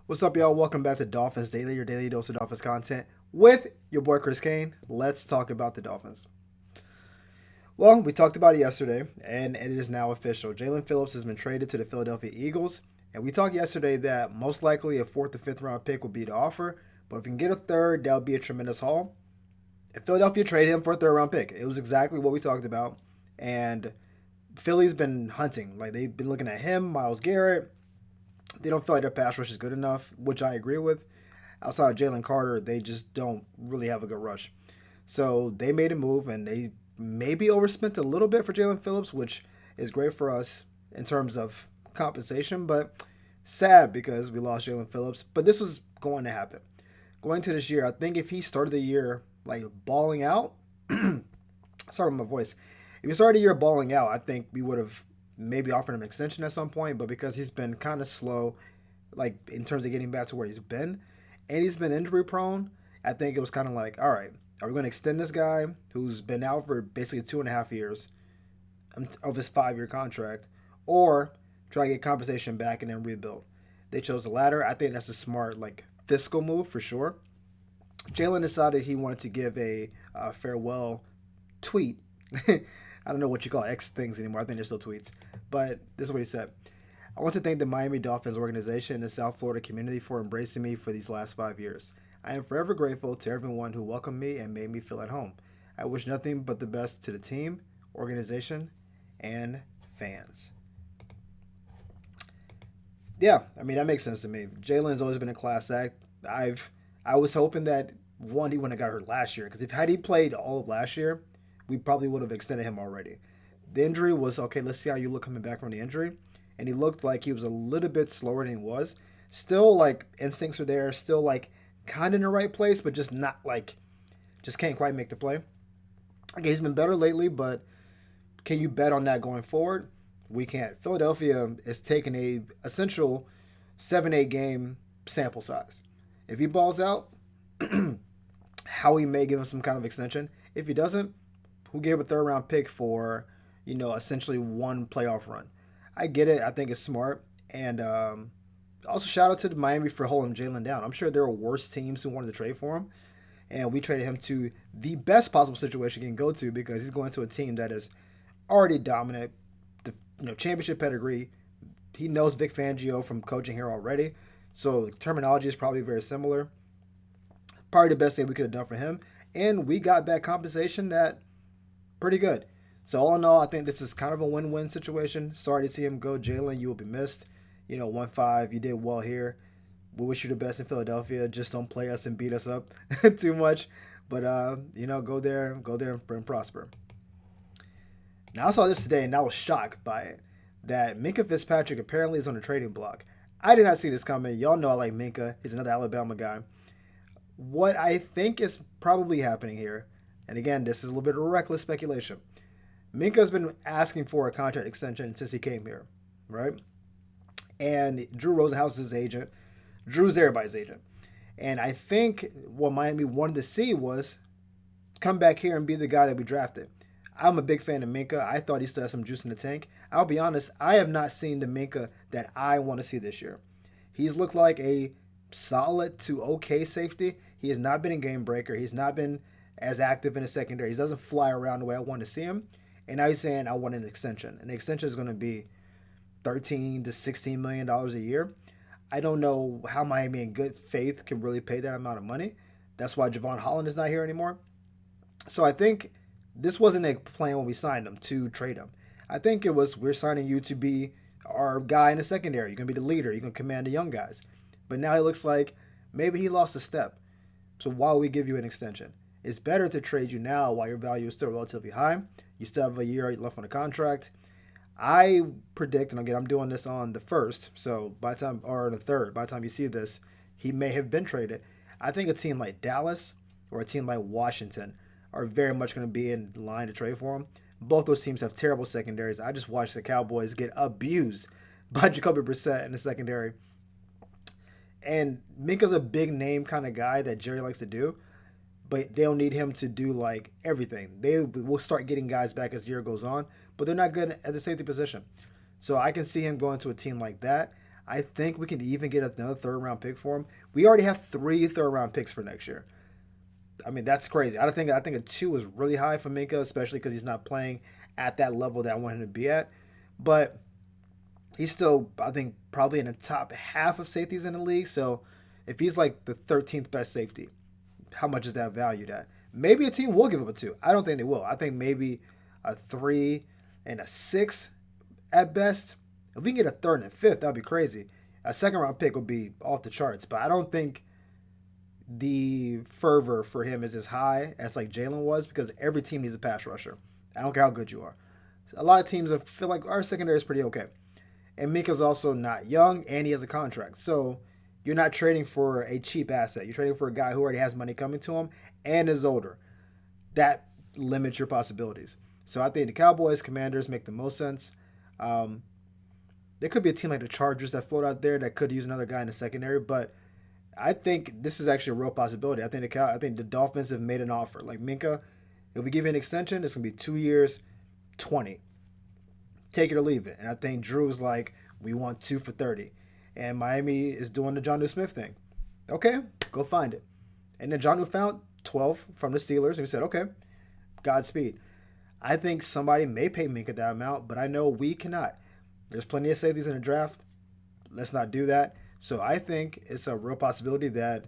What's up, y'all? Welcome back to Dolphins Daily, your daily dose of Dolphins content with your boy Chris Kane. Let's talk about the Dolphins. Well, we talked about it yesterday, and it is now official. Jaelan Phillips has been traded to the Philadelphia Eagles, and we talked yesterday that most likely a fourth or fifth round pick would be the offer, but if we can get a third, that would be a tremendous haul. If Philadelphia traded him for a third round pick, it was exactly what we talked about, and Philly's been hunting. Like they've been looking at him, Miles Garrett. They don't feel like their pass rush is good enough, which I agree with. Outside of Jalen Carter, they just don't really have a good rush. So they made a move and they maybe overspent a little bit for Jaelan Phillips, which is great for us in terms of compensation, but sad because we lost Jaelan Phillips. But this was going to happen. Going to this year, I think if he started the year like balling out, sorry my voice. If he started the year balling out, I think we would have maybe offered him an extension at some point. But because he's been kind of slow, like in terms of getting back to where he's been, and he's been injury prone, I think it was kind of like, all right, are we going to extend this guy who's been out for basically 2.5 years of his 5 year contract, or try to get compensation back and then rebuild? They chose the latter. I think that's a smart like fiscal move for sure. Jalen decided he wanted to give a farewell tweet. I don't know what you call X things anymore. I think they're still tweets. But this is what he said. I want to thank the Miami Dolphins organization and the South Florida community for embracing me for these last 5 years. I am forever grateful to everyone who welcomed me and made me feel at home. I wish nothing but the best to the team, organization, and fans. Yeah, I mean that makes sense to me. Jalen's always been a class act. I was hoping that one he wouldn't have got hurt last year because if had he played all of last year, we probably would have extended him already. The injury was okay. Let's see how you look coming back from the injury, and he looked like he was a little bit slower than he was. Still, like instincts are there. Still, like kind of in the right place, but just not like just can't quite make the play. Okay, he's been better lately, but can you bet on that going forward? We can't. Philadelphia is taking a essential 7-8 game sample size. If he balls out, Howie may give him some kind of extension. If he doesn't, who gave a third round pick for, essentially one playoff run? I get it. I think it's smart. And also shout out to the Miami for holding Jalen down. I'm sure there are worse teams who wanted to trade for him. And we traded him to the best possible situation he can go to because he's going to a team that is already dominant, the championship pedigree. He knows Vic Fangio from coaching here already. So the terminology is probably very similar. Probably the best thing we could have done for him. And we got back compensation that pretty good. So all in all, I think this is kind of a win-win situation. Sorry to see him go, Jalen. You will be missed. 1-5. You did well here. We wish you the best in Philadelphia. Just don't play us and beat us up too much. But go there and prosper. Now I saw this today and I was shocked by it. That Minkah Fitzpatrick apparently is on the trading block. I did not see this coming. Y'all know I like Minkah. He's another Alabama guy. What I think is probably happening here, and again, this is a little bit of reckless speculation. Minkah's been asking for a contract extension since he came here, right? And Drew Rosenhaus is his agent. Drew's everybody's agent. And I think what Miami wanted to see was come back here and be the guy that we drafted. I'm a big fan of Minkah. I thought he still had some juice in the tank. I'll be honest, I have not seen the Minkah that I want to see this year. He's looked like a solid to okay safety. He has not been a game breaker. He's not been as active in the secondary. He doesn't fly around the way I want to see him. And now he's saying I want an extension. And the extension is going to be $13 to $16 million a year. I don't know how Miami in good faith can really pay that amount of money. That's why Javon Holland is not here anymore. So I think this wasn't a plan when we signed him to trade him. I think it was we're signing you to be our guy in the secondary. You're going to be the leader. You're going to command the young guys. But now it looks like maybe he lost a step. So why would we give you an extension? It's better to trade you now while your value is still relatively high. You still have a year left on the contract. I predict, and again, I'm doing this on the first, so by the time, or the third, by the time you see this, he may have been traded. I think a team like Dallas or a team like Washington are very much going to be in line to trade for him. Both those teams have terrible secondaries. I just watched the Cowboys get abused by Jacoby Brissett in the secondary. And Minka's a big name kind of guy that Jerry likes to do, but they'll need him to do like everything. They will start getting guys back as the year goes on, but they're not good at the safety position. So I can see him going to a team like that. I think we can even get another third round pick for him. We already have three third round picks for next year. I mean, that's crazy. I think a two is really high for Minkah, especially because he's not playing at that level that I want him to be at. But he's still, I think, probably in the top half of safeties in the league. So if he's like the 13th best safety, how much is that valued at? Maybe a team will give up a two. I don't think they will. I think maybe a three and a six at best. If we can get a third and a fifth, that'd be crazy. A second round pick would be off the charts, but I don't think the fervor for him is as high as like Jaelan was because every team needs a pass rusher. I don't care how good you are. A lot of teams feel like our secondary is pretty okay. And Minka's also not young and he has a contract. So you're not trading for a cheap asset. You're trading for a guy who already has money coming to him and is older. That limits your possibilities. So I think the Cowboys, Commanders make the most sense. Um, there could be a team like the Chargers that float out there that could use another guy in the secondary, but I think this is actually a real possibility. I think the Dolphins have made an offer. Like Minkah, if we give you an extension, it's gonna be 2 years, 20. Take it or leave it. And I think Drew's like, we want two for 30. And Miami is doing the Jonnu Smith thing. Okay, go find it. And then Jonnu found 12 from the Steelers, and we said, okay, Godspeed. I think somebody may pay Minkah that amount, but I know we cannot. There's plenty of safeties in the draft. Let's not do that. So I think it's a real possibility that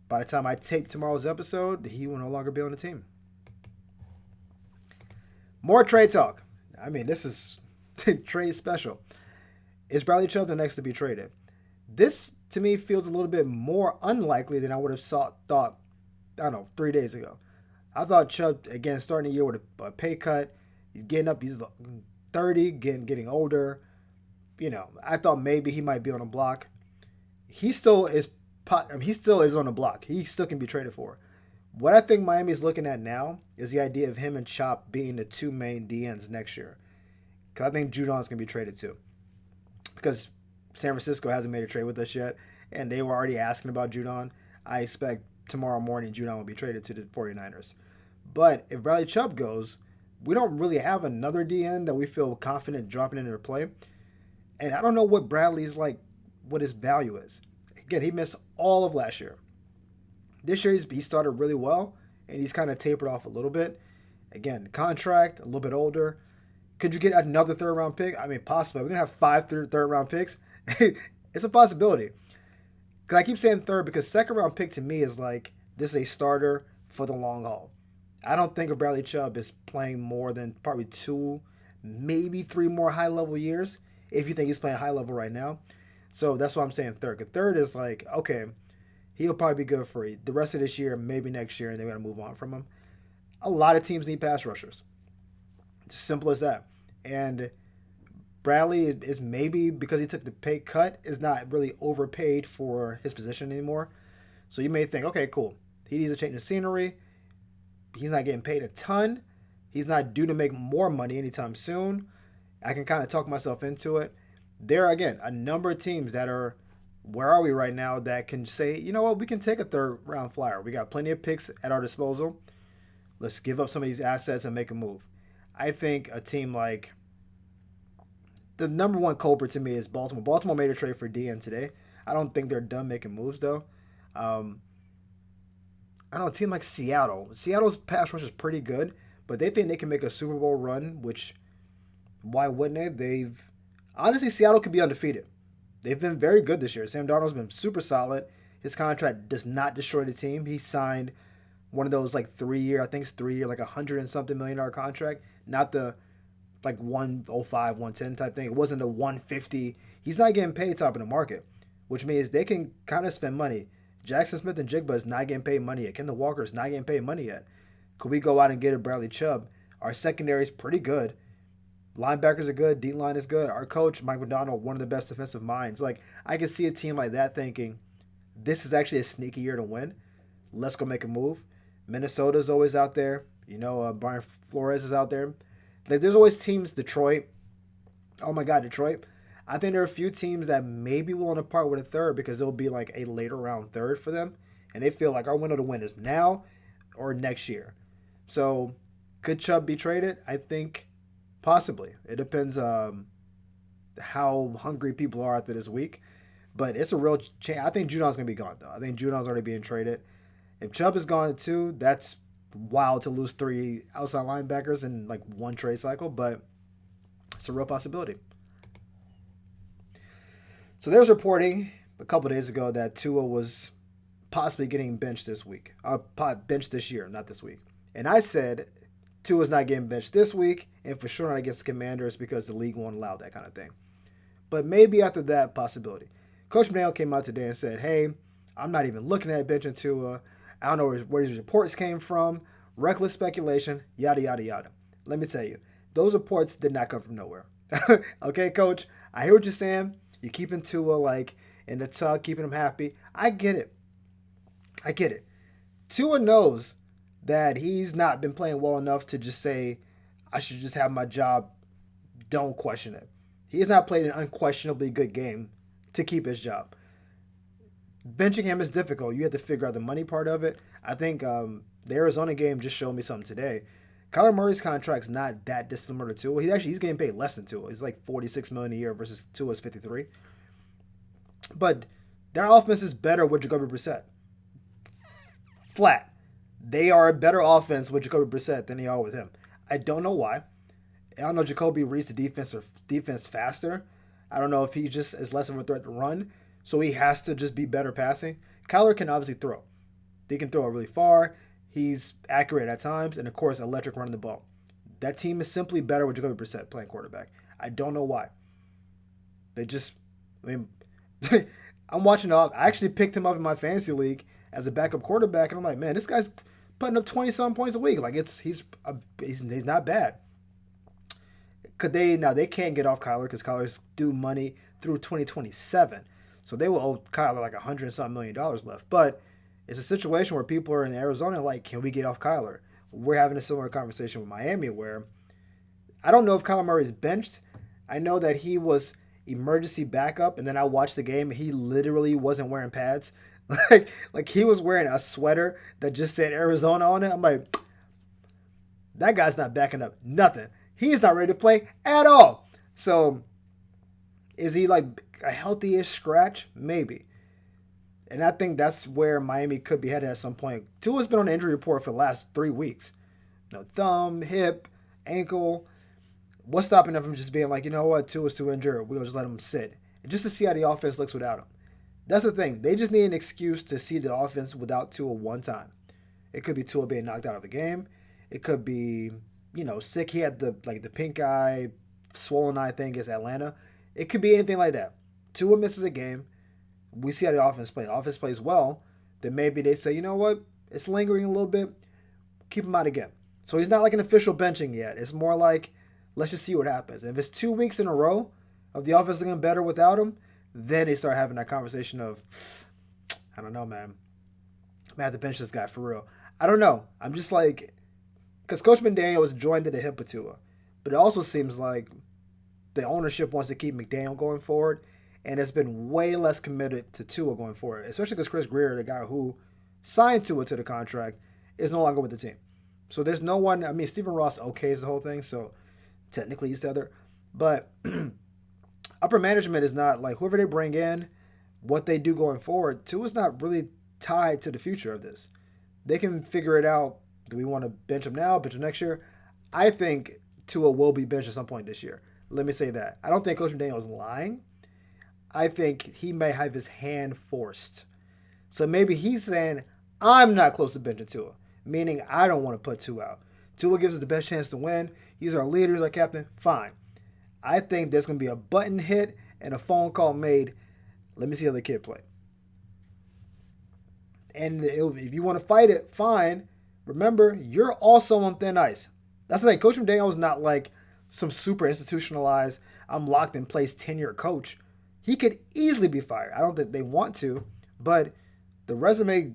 by the time I tape tomorrow's episode, he will no longer be on the team. More trade talk. I mean, this is trade special. Is Bradley Chubb the next to be traded? This, to me, feels a little bit more unlikely than I would have thought, I don't know, 3 days ago. I thought Chubb, again, starting the year with a pay cut. He's getting up, he's 30, getting older. I thought maybe he might be on a block. He still is on the block. He still can be traded for. What I think Miami is looking at now is the idea of him and Chop being the two main DNs next year. Because I think Judon's going to be traded too. Because San Francisco hasn't made a trade with us yet, and they were already asking about Judon. I expect tomorrow morning Judon will be traded to the 49ers. But if Bradley Chubb goes, we don't really have another DN that we feel confident dropping into play. And I don't know what Bradley's like, what his value is. Again, he missed all of last year. This year he started really well, and he's kind of tapered off a little bit. Again, contract, a little bit older. Could you get another third round pick? I mean, possibly. We're going to have five third round picks. It's a possibility. Because I keep saying third because second round pick to me is like, this is a starter for the long haul. I don't think of Bradley Chubb is playing more than probably 2, maybe 3 more high level years if you think he's playing high level right now. So that's why I'm saying third. Because third is like, okay, he'll probably be good for the rest of this year, maybe next year, and they're going to move on from him. A lot of teams need pass rushers. It's simple as that. And Bradley is maybe, because he took the pay cut, is not really overpaid for his position anymore. So you may think, okay, cool. He needs to change the scenery. He's not getting paid a ton. He's not due to make more money anytime soon. I can kind of talk myself into it. There are, again, a number of teams that are, where are we right now, that can say, you know what, we can take a third round flyer. We got plenty of picks at our disposal. Let's give up some of these assets and make a move. I think a team like, the number one culprit to me is Baltimore. Baltimore made a trade for DN today. I don't think they're done making moves, though. I don't know, a team like Seattle. Seattle's pass rush is pretty good, but they think they can make a Super Bowl run, which, why wouldn't they? Honestly, Seattle could be undefeated. They've been very good this year. Sam Darnold's been super solid. His contract does not destroy the team. He signed one of those like 3-year, I think it's 3-year, like $100 and something million contract, not the like 105, 110 type thing. It wasn't a 150. He's not getting paid top of the market, which means they can kind of spend money. Jackson Smith and Jigba is not getting paid money yet. Kendall Walker is not getting paid money yet. Could we go out and get a Bradley Chubb? Our secondary is pretty good. Linebackers are good. D-line is good. Our coach, Mike McDonald, one of the best defensive minds. Like, I can see a team like that thinking, this is actually a sneaky year to win. Let's go make a move. Minnesota's always out there. Brian Flores is out there. Like, there's always teams, Detroit. Oh, my God, Detroit. I think there are a few teams that may be willing to part with a third because it'll be like a later round third for them. And they feel like our window to win is now or next year. So, could Chubb be traded? I think possibly. It depends. how hungry people are after this week. But it's a real change. I think Judon's going to be gone, though. I think Judon's already being traded. If Chubb is gone, too, that's wild to lose 3 outside linebackers in like one trade cycle, but it's a real possibility. So there's reporting a couple days ago that Tua was possibly getting benched this week. Benched this year, not this week. And I said Tua's not getting benched this week, and for sure not against the Commanders because the league won't allow that kind of thing. But maybe after that possibility. Coach McDaniel came out today and said, hey, I'm not even looking at benching Tua. I don't know where these reports came from. Reckless speculation, yada, yada, yada. Let me tell you, those reports did not come from nowhere. Okay, Coach, I hear what you're saying. You're keeping Tua like in the tug, keeping him happy. I get it. I get it. Tua knows that he's not been playing well enough to just say, I should just have my job. Don't question it. He has not played an unquestionably good game to keep his job. Benching him is difficult. You have to figure out the money part of it. I think the Arizona game just showed me something today. Kyler Murray's contract's not that dissimilar to Tua. He's getting paid less than Tua. He's like $46 million a year versus Tua's $53. But their offense is better with Jacoby Brissett. Flat. They are a better offense with Jacoby Brissett than they are with him. I don't know why. I don't know if Jacoby reads the defense faster. I don't know if he just is less of a threat to run, so he has to just be better passing. Kyler can obviously throw. He can throw it really far. He's accurate at times, and of course, electric running the ball. That team is simply better with Jacoby Brissett playing quarterback. I don't know why. I'm watching I actually picked him up in my fantasy league as a backup quarterback, and I'm like, man, this guy's putting up 20-some points a week. Like he's not bad. They can't get off Kyler because Kyler's due money through 2027, so they will owe Kyler like $100-something million left. But it's a situation where people are in Arizona like, can we get off Kyler? We're having a similar conversation with Miami where I don't know if Kyler Murray is benched. I know that he was emergency backup, and then I watched the game and he literally wasn't wearing pads. like he was wearing a sweater that just said Arizona on it. I'm like, that guy's not backing up nothing. He's not ready to play at all. So is he like a healthy-ish scratch? Maybe. And I think that's where Miami could be headed at some point. Tua's been on the injury report for the last 3 weeks. Thumb, hip, ankle. What's stopping them from just being like, you know what, Tua's too injured. We'll just let him sit. And just to see how the offense looks without him. That's the thing. They just need an excuse to see the offense without Tua one time. It could be Tua being knocked out of the game. It could be, sick. He had the pink eye, swollen eye thing against Atlanta. It could be anything like that. Tua misses a game. We see how the offense plays. The offense plays well. Then maybe they say, you know what? It's lingering a little bit. Keep him out again. So he's not like an official benching yet. It's more like, let's just see what happens. And if it's 2 weeks in a row of the offense looking better without him, then they start having that conversation of, I don't know, man. I have to bench this guy for real. I don't know. I'm just like, because Coach McDaniel was joined to the hip with Tua. But it also seems like the ownership wants to keep McDaniel going forward. And it's been way less committed to Tua going forward. Especially because Chris Greer, the guy who signed Tua to the contract, is no longer with the team. So there's no one. I mean, Stephen Ross okays the whole thing. So technically he's tether. But upper management is not like whoever they bring in, what they do going forward. Tua's not really tied to the future of this. They can figure it out. Do we want to bench him now, bench him next year? I think Tua will be benched at some point this year. Let me say that. I don't think Coach McDaniel is lying. I think he may have his hand forced. So maybe he's saying, I'm not close to benching Tua, meaning I don't want to put Tua out. Tua gives us the best chance to win. He's our leader, he's our captain. Fine. I think there's going to be a button hit and a phone call made. Let me see how the kid play. And if you want to fight it, fine. Remember, you're also on thin ice. That's the thing. Coach McDaniel is not like some super institutionalized, I'm locked in place 10-year coach. He could easily be fired. I don't think they want to, but the resume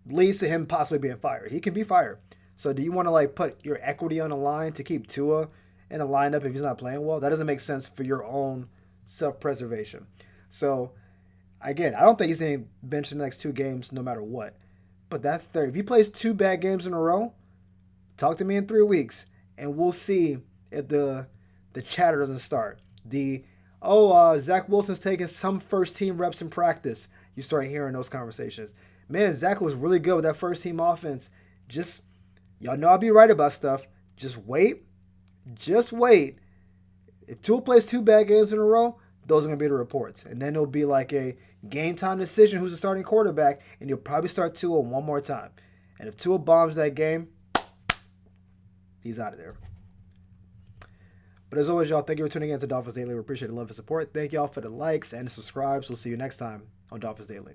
leads to him possibly being fired. He can be fired. So do you want to put your equity on the line to keep Tua in a lineup if he's not playing well? That doesn't make sense for your own self-preservation. So again, I don't think he's going to bench the next 2 games no matter what. But that third, if he plays 2 bad games in a row, talk to me in 3 weeks, and we'll see if the chatter doesn't start. The Oh, Zach Wilson's taking some first team reps in practice. You start hearing those conversations. Man, Zach looks really good with that first team offense. Just, y'all know I'll be right about stuff. Just wait. Just wait. If Tua plays 2 bad games in a row, those are going to be the reports. And then it'll be like a game time decision who's the starting quarterback, and you'll probably start Tua one more time. And if Tua bombs that game, he's out of there. But as always, y'all, thank you for tuning in to Dolphins Daily. We appreciate the love and support. Thank y'all for the likes and the subscribes. We'll see you next time on Dolphins Daily.